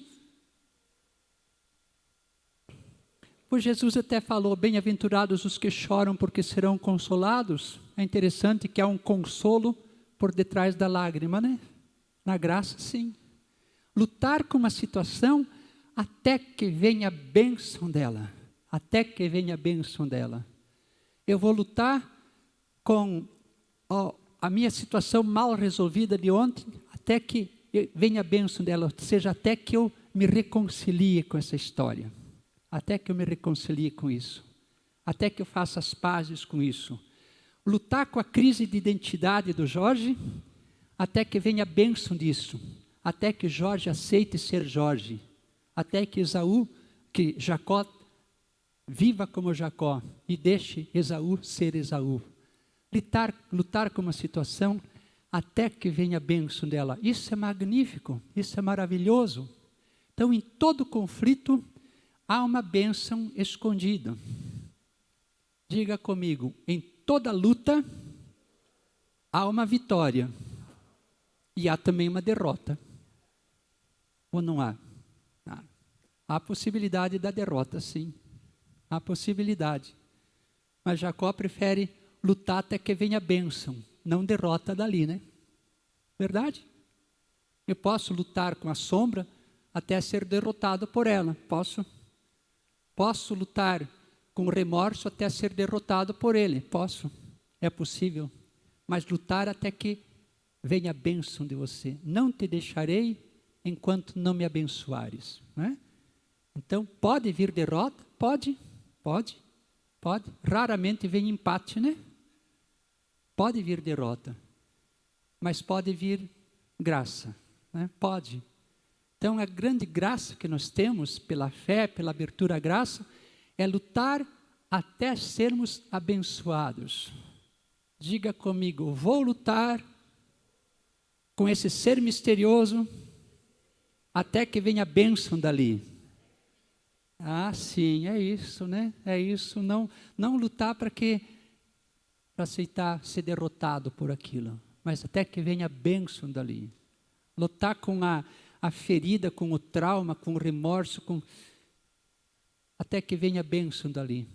Pois Jesus até falou, bem-aventurados os que choram porque serão consolados. É interessante que há um consolo por detrás da lágrima, né? Na graça, sim. Lutar com uma situação até que venha a bênção dela. Até que venha a bênção dela. Eu vou lutar com a minha situação mal resolvida de ontem, até que venha a bênção dela, ou seja, até que eu me reconcilie com essa história. Até que eu me reconcilie com isso. Até que eu faça as pazes com isso. Lutar com a crise de identidade do Jorge, até que venha a bênção disso. até que Jorge aceite ser Jorge, até que Jacó viva como Jacó e deixe Esaú ser Esaú. Lutar com uma situação até que venha a bênção dela. Isso é magnífico, isso é maravilhoso. Então, em todo conflito, há uma bênção escondida. Diga comigo, em toda luta, há uma vitória. E há também uma derrota. Ou não há? Há a possibilidade da derrota, sim. Há a possibilidade. Mas Jacó prefere lutar até que venha a bênção, não derrota dali, né? Verdade? Eu posso lutar com a sombra até ser derrotado por ela. Posso lutar com remorso até ser derrotado por ele. Posso. É possível. Mas lutar até que venha a bênção de você. Não te deixarei enquanto não me abençoares. Né? Então, pode vir derrota? Pode. Raramente vem empate, né? Pode vir derrota. Mas pode vir graça. Né? Pode. Então, a grande graça que nós temos, pela fé, pela abertura à graça, é lutar até sermos abençoados. Diga comigo, vou lutar com esse ser misterioso até que venha a bênção dali. Ah, sim, é isso, né? É isso, não lutar para aceitar ser derrotado por aquilo, mas até que venha a bênção dali. Lutar com a ferida, com o trauma, com o remorso, até que venha a bênção dali.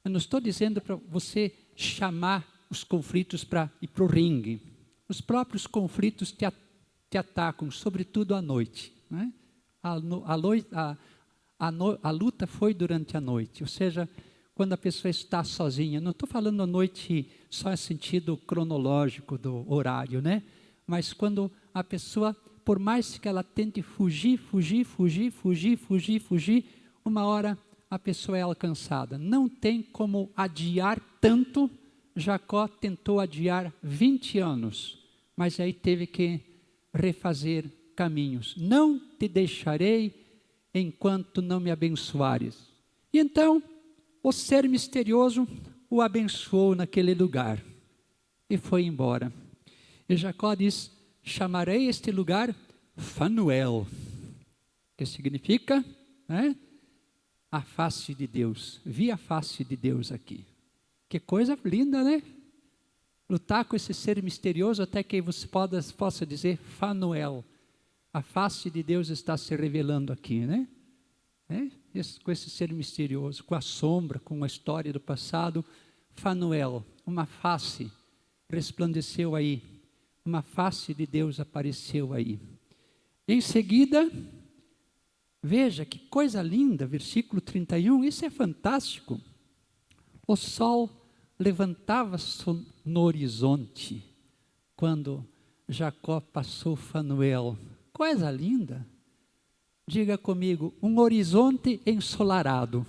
Eu não estou dizendo para você chamar os conflitos para ir para o ringue. Os próprios conflitos te atacam, sobretudo à noite. Né? A luta foi durante a noite, ou seja, quando a pessoa está sozinha. Não estou falando à noite só em sentido cronológico do horário, né? Mas quando a pessoa, por mais que ela tente fugir, uma hora a pessoa é alcançada. Não tem como adiar tanto. Jacó tentou adiar 20 anos, mas aí teve que refazer caminhos. Não te deixarei enquanto não me abençoares. E então, o ser misterioso o abençoou naquele lugar e foi embora. E Jacó diz, chamarei este lugar Fanuel, que significa, né, a face de Deus. Vi a face de Deus aqui. Que coisa linda, né? Lutar com esse ser misterioso até que você possa dizer Fanuel. A face de Deus está se revelando aqui, né? Com esse ser misterioso, com a sombra, com a história do passado. Fanuel, uma face resplandeceu aí. Uma face de Deus apareceu aí. Em seguida, veja que coisa linda, versículo 31, isso é fantástico. O sol levantava-se no horizonte quando Jacó passou Fanuel. Coisa linda. Diga comigo, um horizonte ensolarado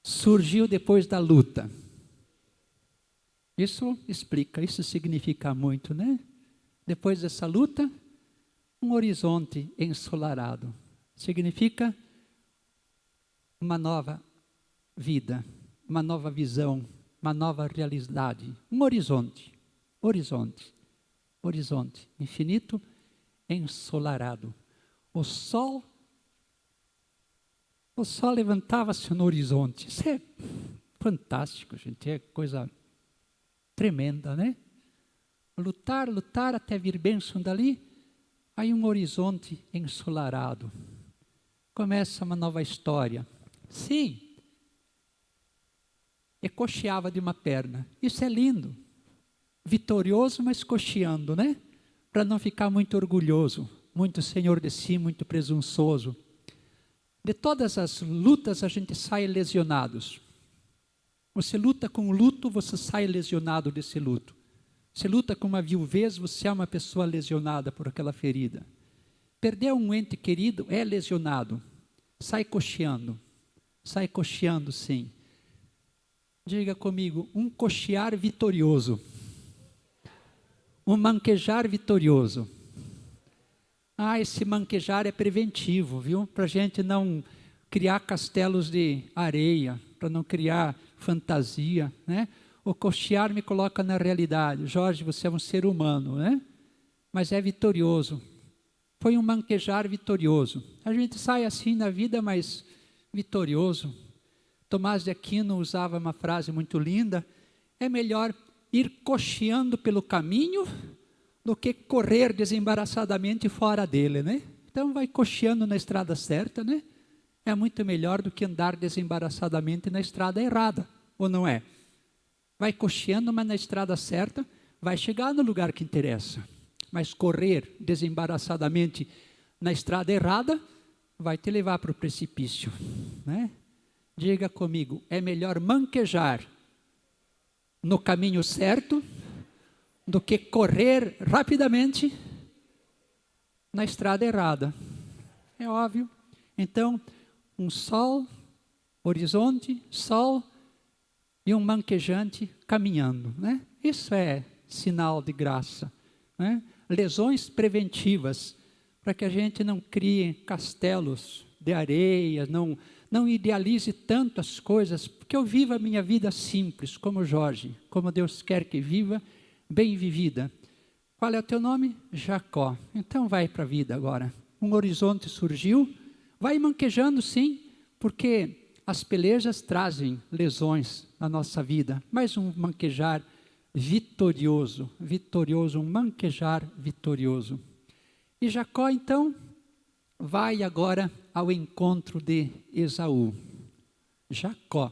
surgiu depois da luta. Isso explica, isso significa muito, né? Depois dessa luta, um horizonte ensolarado. Significa uma nova vida, uma nova visão, uma nova realidade. Um horizonte, infinito, ensolarado. O sol levantava-se no horizonte. Isso é fantástico, gente, é coisa tremenda, né? Lutar até vir bênção dali, aí um horizonte ensolarado. Começa uma nova história. Sim, e cocheava de uma perna. Isso é lindo. Vitorioso, mas cocheando, né? Para não ficar muito orgulhoso, muito senhor de si, muito presunçoso. De todas as lutas a gente sai lesionados. Você luta com o luto, você sai lesionado desse luto. Você luta com uma viuvez, você é uma pessoa lesionada por aquela ferida. Perder um ente querido é lesionado. Sai cocheando sim. Diga comigo, um cochear vitorioso. Um manquejar vitorioso. Esse manquejar é preventivo, viu? Para a gente não criar castelos de areia, para não criar fantasia, né? O cochear me coloca na realidade. Jorge, você é um ser humano, né? Mas é vitorioso. Foi um manquejar vitorioso. A gente sai assim na vida, mas vitorioso. Tomás de Aquino usava uma frase muito linda: é melhor ir cocheando pelo caminho do que correr desembaraçadamente fora dele, né? Então vai cocheando na estrada certa, né? É muito melhor do que andar desembaraçadamente na estrada errada, ou não é? Vai cocheando, mas na estrada certa, vai chegar no lugar que interessa. Mas correr desembaraçadamente na estrada errada, vai te levar para o precipício, né? Diga comigo, é melhor manquejar no caminho certo do que correr rapidamente na estrada errada. É óbvio. Então, um sol, horizonte, sol e um manquejante caminhando, né? Isso é sinal de graça, né? Lesões preventivas, para que a gente não crie castelos de areia, não idealize tanto as coisas, porque eu vivo a minha vida simples, como Jorge, como Deus quer que viva, bem vivida. Qual é o teu nome? Jacó. Então vai para a vida agora. Um horizonte surgiu, vai manquejando sim, porque as pelejas trazem lesões na nossa vida, mas um manquejar vitorioso, um manquejar vitorioso. E Jacó então vai agora ao encontro de Esaú. Jacó,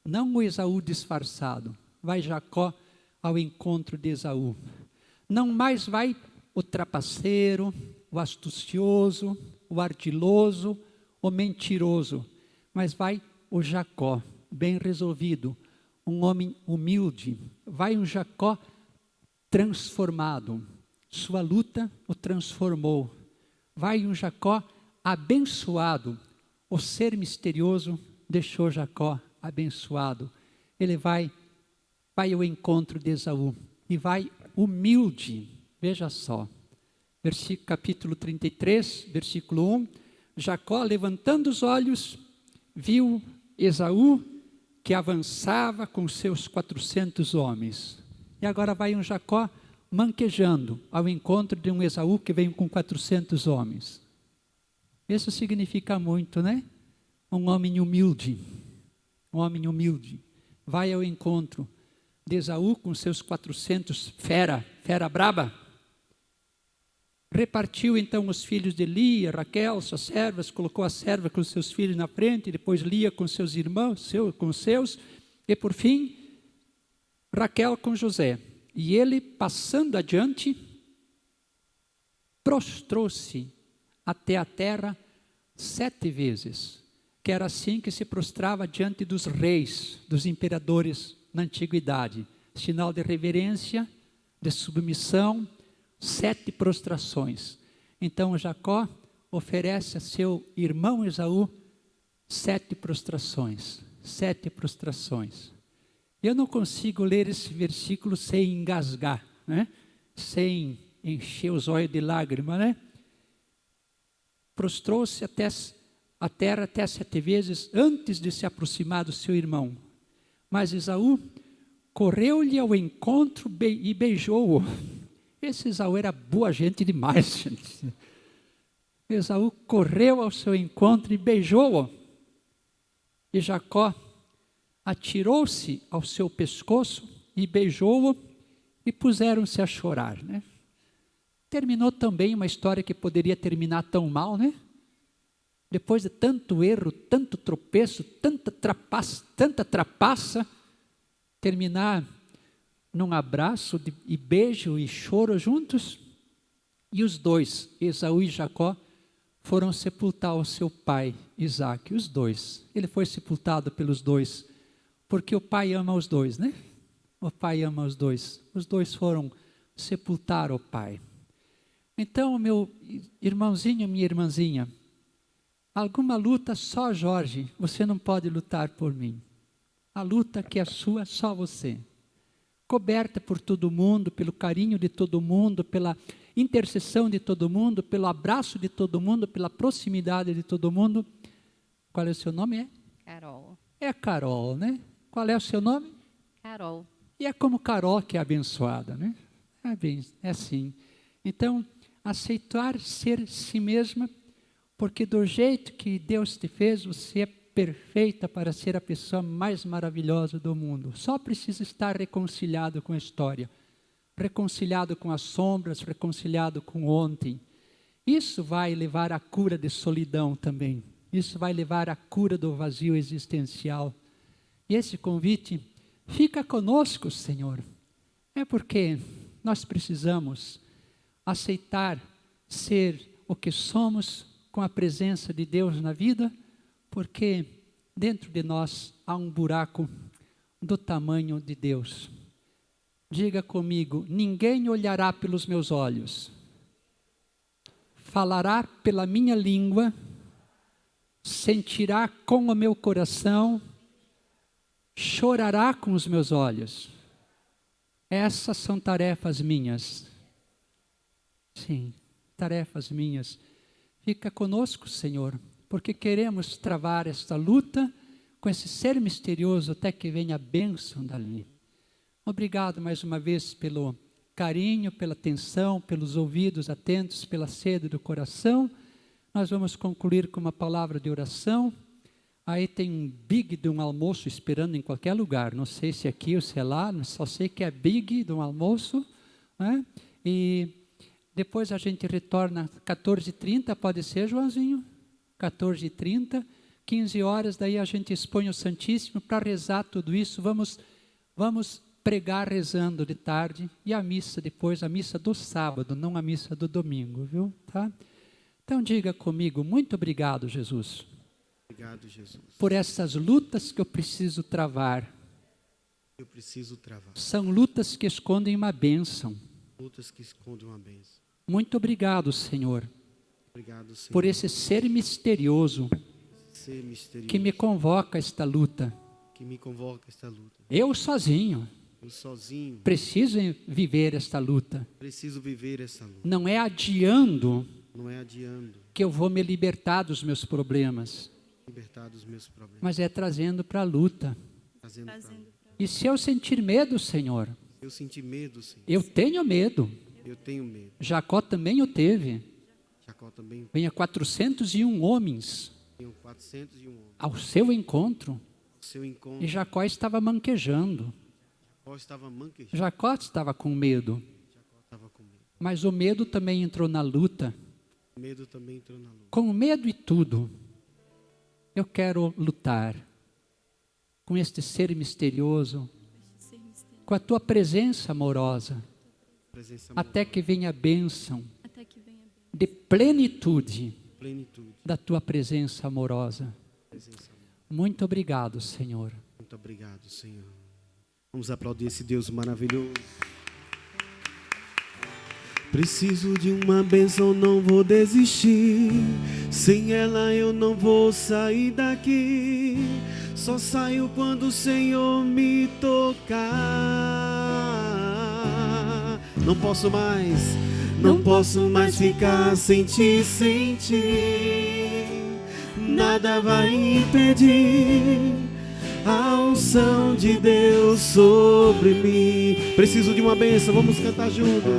não o Esaú disfarçado, vai Jacó ao encontro de Esaú. Não mais vai o trapaceiro, o astucioso, o ardiloso, o mentiroso, mas vai o Jacó, bem resolvido, um homem humilde. Vai um Jacó transformado, sua luta o transformou. Vai um Jacó abençoado, o ser misterioso deixou Jacó abençoado. Ele vai ao encontro de Esaú e vai humilde. Veja só, capítulo 33, versículo 1, Jacó, levantando os olhos, viu Esaú que avançava com seus 400 homens. E agora vai um Jacó manquejando ao encontro de um Esaú que vem com 400 homens. Isso significa muito, né? Um homem humilde, vai ao encontro de Esaú com seus 400, fera braba. Repartiu então os filhos de Lia, Raquel, suas servas, colocou a serva com seus filhos na frente, depois Lia com seus irmãos, com seus, e por fim, Raquel com José. E ele, passando adiante, prostrou-se até a terra 7 vezes, que era assim que se prostrava diante dos reis, dos imperadores na antiguidade, sinal de reverência, de submissão, 7 prostrações. Então Jacó oferece a seu irmão Esaú 7 prostrações. 7 prostrações. Eu não consigo ler esse versículo sem engasgar, né? Sem encher os olhos de lágrima, né? Prostrou-se até a terra até 7 vezes antes de se aproximar do seu irmão. Mas Esaú correu-lhe ao encontro e beijou-o. Esse Esaú era boa gente demais, gente. Esaú correu ao seu encontro e beijou-o. E Jacó atirou-se ao seu pescoço e beijou-o e puseram-se a chorar, né? Terminou também uma história que poderia terminar tão mal, né? Depois de tanto erro, tanto tropeço, tanta trapaça, terminar num abraço e beijo e choro juntos. E os dois, Esaú e Jacó, foram sepultar o seu pai, Isaque, os dois. Ele foi sepultado pelos dois, porque o pai ama os dois, né? O pai ama os dois. Os dois foram sepultar o pai. Então, meu irmãozinho, minha irmãzinha, alguma luta só Jorge, você não pode lutar por mim. A luta que é sua, só você. coberta por todo mundo, pelo carinho de todo mundo, pela intercessão de todo mundo, pelo abraço de todo mundo, pela proximidade de todo mundo. Qual é o seu nome? Carol. É a Carol, né? Qual é o seu nome? Carol. E é como Carol que é abençoada, né? É assim. Então, aceitar ser si mesma, porque do jeito que Deus te fez, você é perfeita para ser a pessoa mais maravilhosa do mundo. Só precisa estar reconciliado com a história, reconciliado com as sombras, reconciliado com ontem. Isso vai levar à cura de solidão também. Isso vai levar à cura do vazio existencial. E esse convite, fica conosco, Senhor. É porque nós precisamos aceitar ser o que somos com a presença de Deus na vida, porque dentro de nós há um buraco do tamanho de Deus. Diga comigo: ninguém olhará pelos meus olhos, falará pela minha língua, sentirá com o meu coração, chorará com os meus olhos. Essas são tarefas minhas. Sim, tarefas minhas. Fica conosco, Senhor, porque queremos travar esta luta com esse ser misterioso até que venha a bênção dali. Obrigado mais uma vez pelo carinho, pela atenção, pelos ouvidos atentos, pela sede do coração. Nós vamos concluir com uma palavra de oração. Aí tem um big de um almoço esperando em qualquer lugar. Não sei se é aqui ou se é lá, só sei que é big de um almoço, né? E depois a gente retorna 14h30, pode ser, Joãozinho? 14h30, 15 horas, daí a gente expõe o Santíssimo para rezar tudo isso. Vamos pregar rezando de tarde e a missa depois, a missa do sábado, não a missa do domingo, viu? Tá? Então diga comigo: muito obrigado, Jesus. Obrigado, Jesus. Por essas lutas que eu preciso travar. Eu preciso travar. São lutas que escondem uma bênção. Lutas que escondem uma bênção. Muito obrigado, Senhor. Obrigado, Senhor. Por esse ser misterioso Ser misterioso que me convoca a esta luta. que me convoca a esta luta. Eu sozinho Eu sozinho preciso viver esta luta. preciso viver essa luta. Não é adiando Não é adiando que eu vou me libertar dos meus problemas, libertar dos meus problemas. mas é trazendo para a luta. Trazendo pra mim. E se eu sentir medo, Senhor, Eu senti medo, Senhor. eu tenho medo. Eu tenho medo. Jacó também o teve. Jacó também Venha 401 homens tinha 401 homens. ao seu encontro O seu encontro, e Jacó estava manquejando. Jacó estava manquejando. Jacó estava com medo, Jacó estava com medo. mas o medo também entrou na luta. O medo também entrou na luta. Com medo e tudo, eu quero lutar com este ser misterioso, com a tua presença amorosa, Presença até que venha a bênção Até que venha bem. de plenitude plenitude. da tua presença amorosa. Presença. Muito obrigado, Senhor. Muito obrigado, Senhor. Vamos aplaudir esse Deus maravilhoso. Preciso de uma bênção, não vou desistir. Sem ela eu não vou sair daqui. Só saio quando o Senhor me tocar. Não posso mais ficar sem ti, sem ti. Nada vai impedir a unção de Deus sobre mim. Preciso de uma bênção, vamos cantar juntos.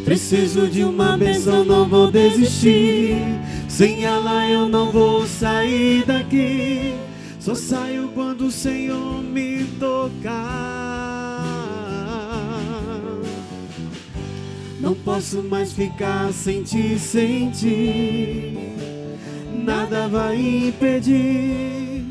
Preciso de uma bênção, não vou desistir. Sem ela eu não vou sair daqui. Só saio quando o Senhor me tocar. Não posso mais ficar sem ti, sem ti. Nada vai impedir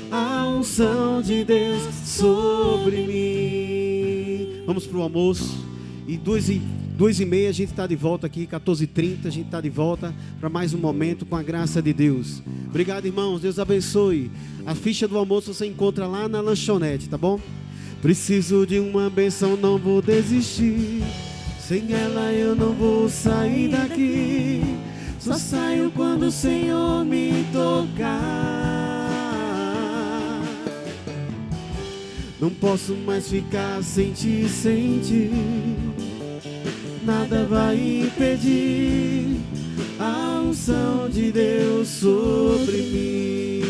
a unção de Deus sobre mim. Vamos para o almoço. E 2h30 a gente está de volta aqui, 14h30 a gente está de volta para mais um momento com a graça de Deus. Obrigado, irmãos, Deus abençoe. A ficha do almoço você encontra lá na lanchonete, tá bom? Preciso de uma bênção, não vou desistir. Sem ela eu não vou sair daqui. Só saio quando o Senhor me tocar. Não posso mais ficar sem ti, sem ti. Nada vai impedir a unção de Deus sobre mim.